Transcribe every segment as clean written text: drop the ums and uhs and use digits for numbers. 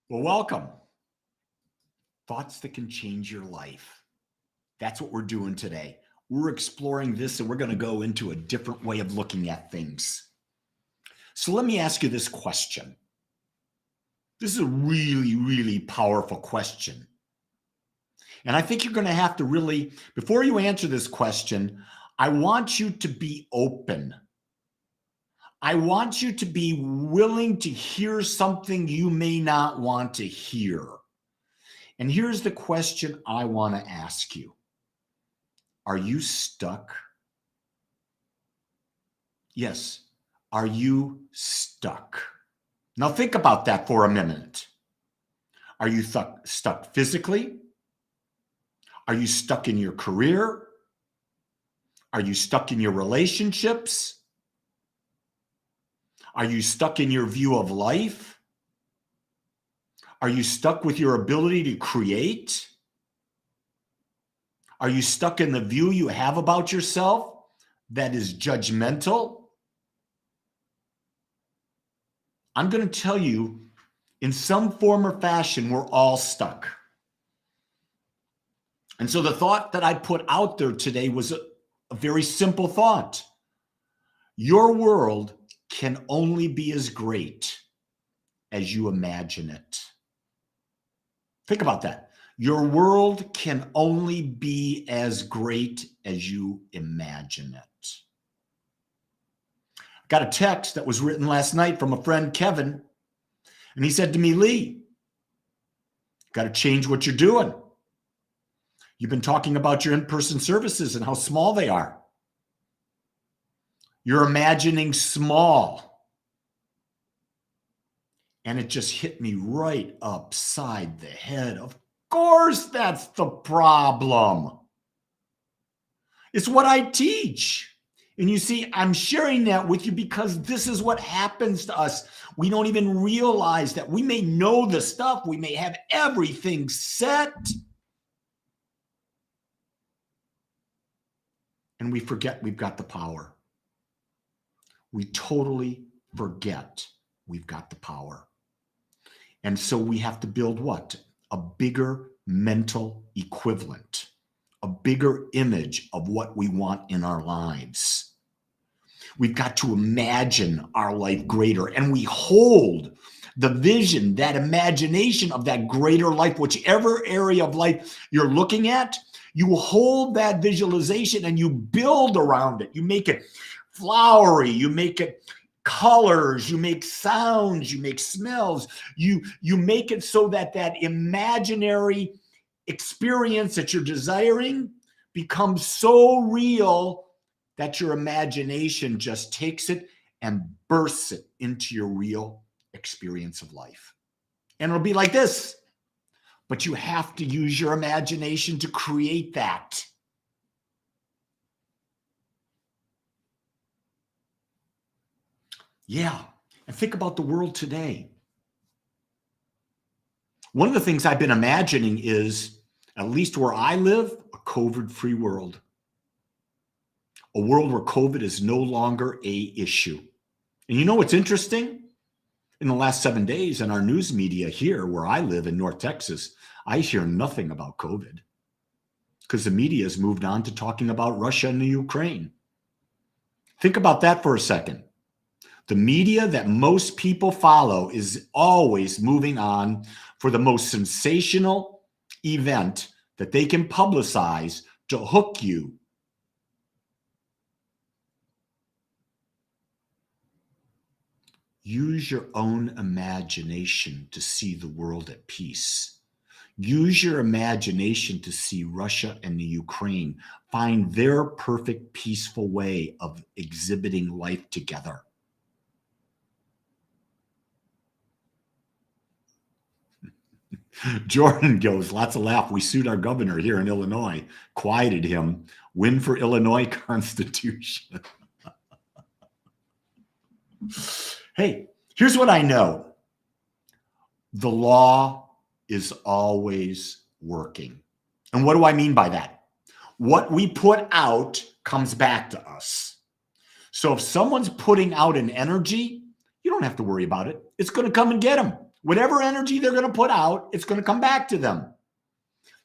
Well, welcome. Thoughts that can change your life. That's what we're doing today. We're exploring this and we're going to go into a different way of looking at things. So let me ask you this question. This is a really, really powerful question. And I think you're going to have to really, before you answer this question, I want you to be open. I want you to be willing to hear something you may not want to hear. And here's the question I want to ask you. Are you stuck? Yes. Are you stuck? Now think about that for a minute. Are you stuck physically? Are you stuck in your career? Are you stuck in your relationships? Are you stuck in your view of life? Are you stuck with your ability to create? Are you stuck in the view you have about yourself that is judgmental? I'm going to tell you, in some form or fashion, we're all stuck. And so the thought that I put out there today was a very simple thought. Your world can only be as great as you imagine it. Think about that. Your world can only be as great as you imagine it. I got a text that was written last night from a friend, Kevin, and he said to me, Lee, got to change what you're doing. You've been talking about your in-person services and how small they are. You're imagining small. And it just hit me right upside the head. Of course, that's the problem. It's what I teach. And you see, I'm sharing that with you because this is what happens to us. We don't even realize that we may know the stuff. We may have everything set. And we forget we've got the power. We totally forget we've got the power. And so we have to build what? A bigger mental equivalent, a bigger image of what we want in our lives. We've got to imagine our life greater, and we hold the vision, that imagination of that greater life, whichever area of life you're looking at, you hold that visualization and you build around it. You make it flowery, you make it colors, you make sounds, you make smells, you make it so that that imaginary experience that you're desiring becomes so real that your imagination just takes it and bursts it into your real experience of life. And it'll be like this, but you have to use your imagination to create that. Yeah, and think about the world today. One of the things I've been imagining is, at least where I live, a COVID-free world. A world where COVID is no longer an issue. And you know what's interesting? In the last 7 days in our news media here, where I live in North Texas, I hear nothing about COVID because the media has moved on to talking about Russia and the Ukraine. Think about that for a second. The media that most people follow is always moving on for the most sensational event that they can publicize to hook you. Use your own imagination to see the world at peace. Use your imagination to see Russia and the Ukraine find their perfect, peaceful way of exhibiting life together. Jordan goes, lots of laugh. We sued our governor here in Illinois, quieted him, win for Illinois Constitution. Hey, here's what I know. The law is always working. And what do I mean by that? What we put out comes back to us. So if someone's putting out an energy, you don't have to worry about it. It's going to come and get them. Whatever energy they're going to put out, it's going to come back to them.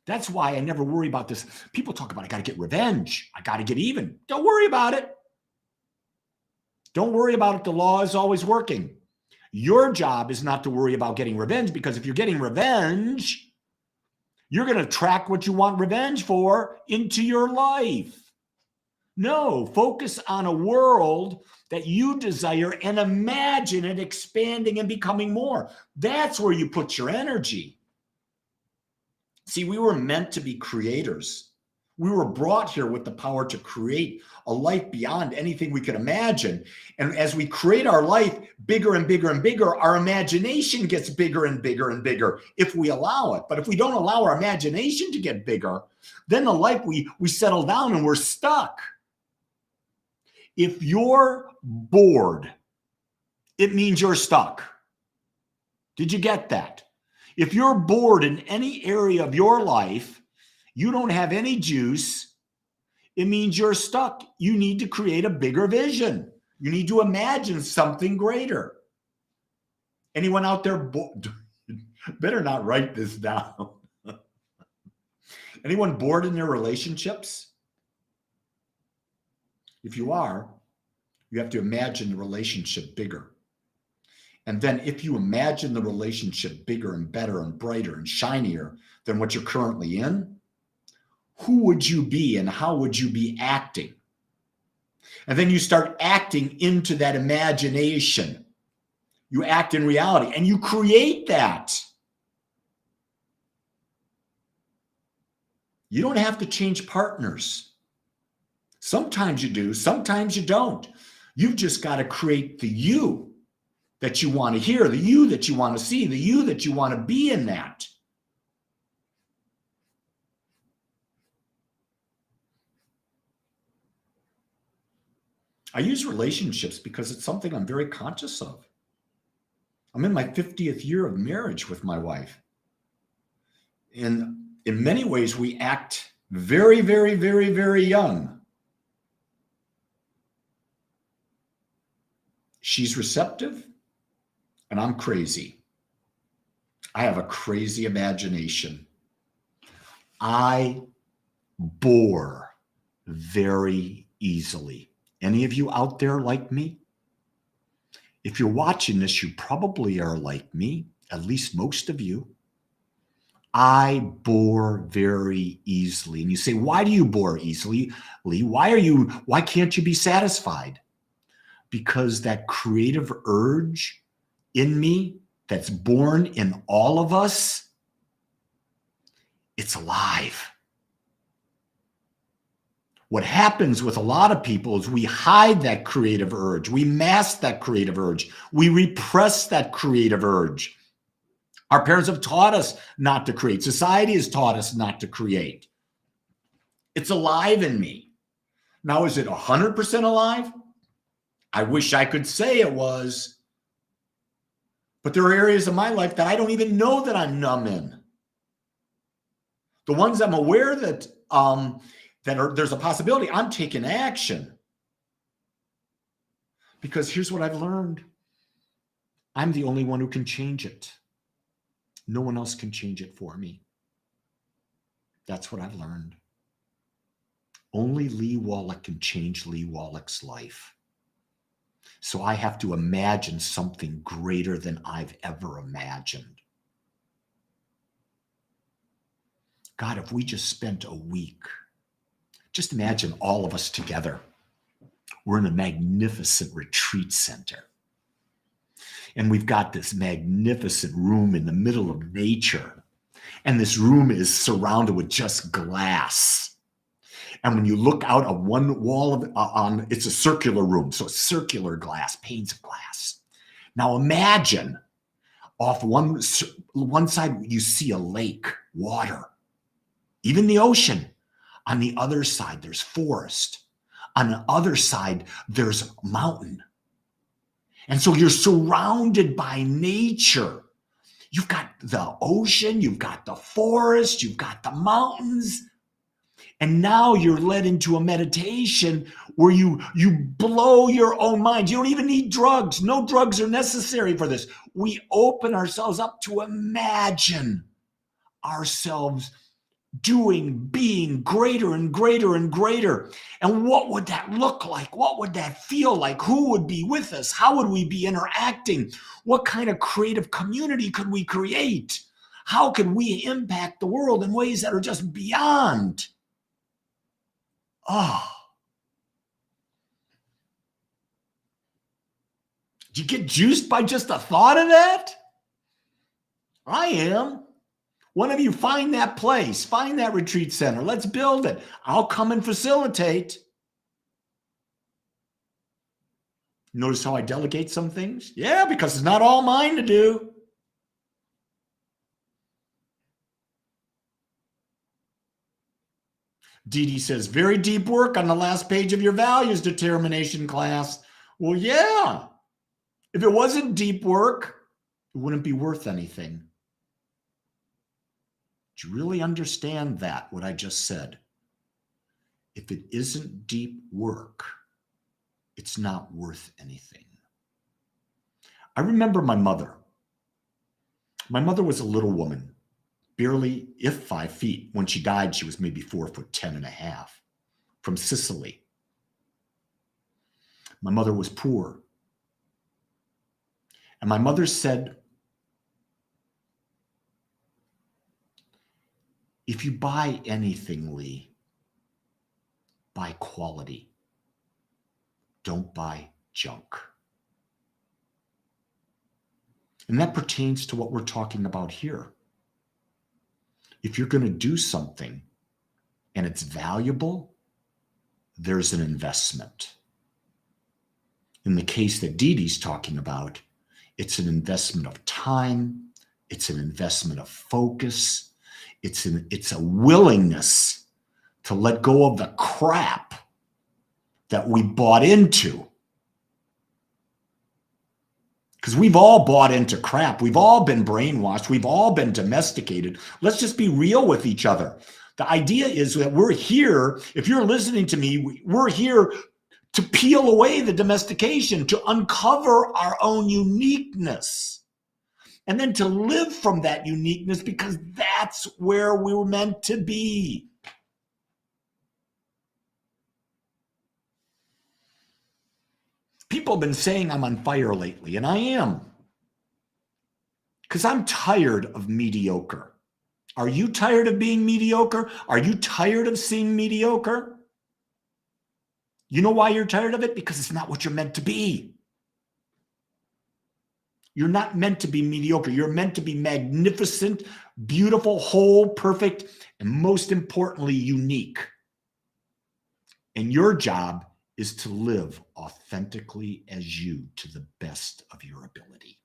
That's why I never worry about this. People talk about, I got to get revenge. I got to get even. Don't worry about it. Don't worry about it. The law is always working. Your job is not to worry about getting revenge, because if you're getting revenge, you're going to attract what you want revenge for into your life. No, focus on a world that you desire and imagine it expanding and becoming more. That's where you put your energy. See, we were meant to be creators. We were brought here with the power to create a life beyond anything we could imagine. And as we create our life bigger and bigger and bigger, our imagination gets bigger and bigger and bigger if we allow it. But if we don't allow our imagination to get bigger, then the life we settle down and we're stuck. If you're bored, it means you're stuck. Did you get that? If you're bored in any area of your life, you don't have any juice, it means you're stuck. You need to create a bigger vision. You need to imagine something greater. Anyone out there better not write this down. Anyone bored in their relationships? If you are, you have to imagine the relationship bigger. And then if you imagine the relationship bigger and better and brighter and shinier than what you're currently in, who would you be and how would you be acting? And then you start acting into that imagination. You act in reality and you create that. You don't have to change partners. Sometimes you do, sometimes you don't. You've just got to create the you that you want to hear, the you that you want to see, the you that you want to be in that. I use relationships because it's something I'm very conscious of. I'm in my 50th year of marriage with my wife. And in many ways, we act very, very, very, very young. She's receptive and I'm crazy. I have a crazy imagination. I bore very easily. Any of you out there like me? If you're watching this, you probably are like me, at least most of you. I bore very easily. And you say, why do you bore easily, Lee? Why can't you be satisfied? Because that creative urge in me that's born in all of us, it's alive. What happens with a lot of people is we hide that creative urge. We mask that creative urge. We repress that creative urge. Our parents have taught us not to create. Society has taught us not to create. It's alive in me. Now, is it 100% alive? I wish I could say it was. But there are areas of my life that I don't even know that I'm numb in. The ones I'm aware that there's a possibility, I'm taking action. Because here's what I've learned. I'm the only one who can change it. No one else can change it for me. That's what I've learned. Only Lee Wolak can change Lee Wolak's life. So I have to imagine something greater than I've ever imagined. God, if we just spent a week, just imagine all of us together. We're in a magnificent retreat center. And we've got this magnificent room in the middle of nature. And this room is surrounded with just glass. And when you look out of one wall it's a circular room. So it's circular glass, panes of glass. Now imagine off one side, you see a lake, water, even the ocean. On the other side, there's forest. On the other side, there's mountain. And so you're surrounded by nature. You've got the ocean, you've got the forest, you've got the mountains. And now you're led into a meditation where you blow your own mind. You don't even need drugs. No drugs are necessary for this. We open ourselves up to imagine ourselves doing, being greater and greater and greater. And what would that look like? What would that feel like? Who would be with us? How would we be interacting? What kind of creative community could we create? How could we impact the world in ways that are just beyond? Oh, do you get juiced by just the thought of that? I am. One of you find that place, find that retreat center. Let's build it. I'll come and facilitate. Notice how I delegate some things? Yeah, because it's not all mine to do. Dee Dee says, very deep work on the last page of your values determination class. Well, yeah. If it wasn't deep work, it wouldn't be worth anything. Do you really understand that, what I just said? If it isn't deep work, it's not worth anything. I remember my mother. My mother was a little woman. Barely, if 5 feet. When she died, she was maybe 4'10.5", from Sicily. My mother was poor. And my mother said, if you buy anything, Lee, buy quality. Don't buy junk. And that pertains to what we're talking about here. If you're going to do something and it's valuable, there's an investment. In the case that Dee Dee's talking about, it's an investment of time. It's an investment of focus. It's a willingness to let go of the crap that we bought into. Because we've all bought into crap. We've all been brainwashed. We've all been domesticated. Let's just be real with each other. The idea is that we're here, if you're listening to me, we're here to peel away the domestication, to uncover our own uniqueness, and then to live from that uniqueness, because that's where we were meant to be. People have been saying I'm on fire lately, and I am. Because I'm tired of mediocre. Are you tired of being mediocre? Are you tired of seeing mediocre? You know why you're tired of it? Because it's not what you're meant to be. You're not meant to be mediocre. You're meant to be magnificent, beautiful, whole, perfect, and most importantly, unique. And your job is to live authentically as you to the best of your ability.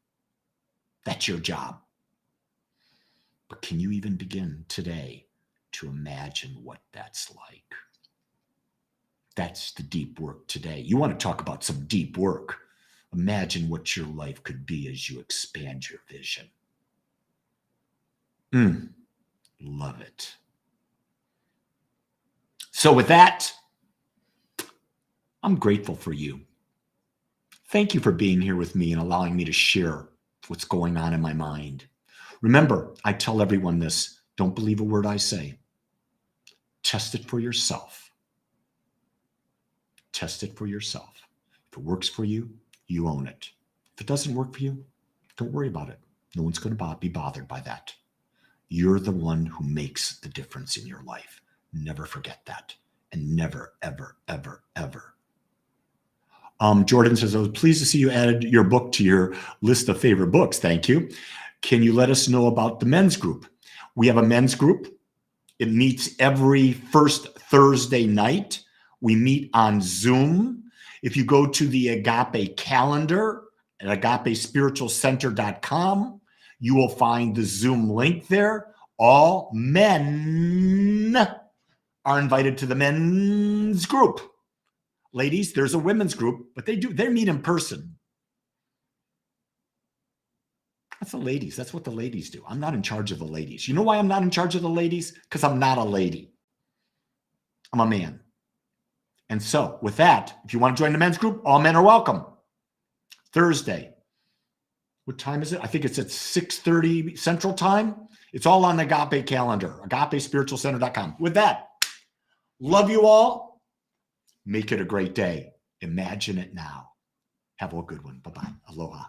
That's your job. But can you even begin today to imagine what that's like? That's the deep work today. You want to talk about some deep work. Imagine what your life could be as you expand your vision. Love it. So with that, I'm grateful for you. Thank you for being here with me and allowing me to share what's going on in my mind. Remember, I tell everyone this, don't believe a word I say. Test it for yourself. Test it for yourself. If it works for you, you own it. If it doesn't work for you, don't worry about it. No one's going to be bothered by that. You're the one who makes the difference in your life. Never forget that. And never, ever, ever, ever. Jordan says, I was pleased to see you added your book to your list of favorite books. Thank you. Can you let us know about the men's group? We have a men's group. It meets every first Thursday night. We meet on Zoom. If you go to the Agape calendar at agapespiritualcenter.com, you will find the Zoom link there. All men are invited to the men's group. Ladies, there's a women's group, but they meet in person. That's the ladies. That's what the ladies do. I'm not in charge of the ladies. You know why I'm not in charge of the ladies? Because I'm not a lady. I'm a man. And so with that, if you want to join the men's group, all men are welcome. Thursday. What time is it? I think it's at 6:30 Central Time. It's all on the Agape calendar, agapespiritualcenter.com. With that, love you all. Make it a great day. Imagine it now. Have a good one. Bye-bye. Aloha.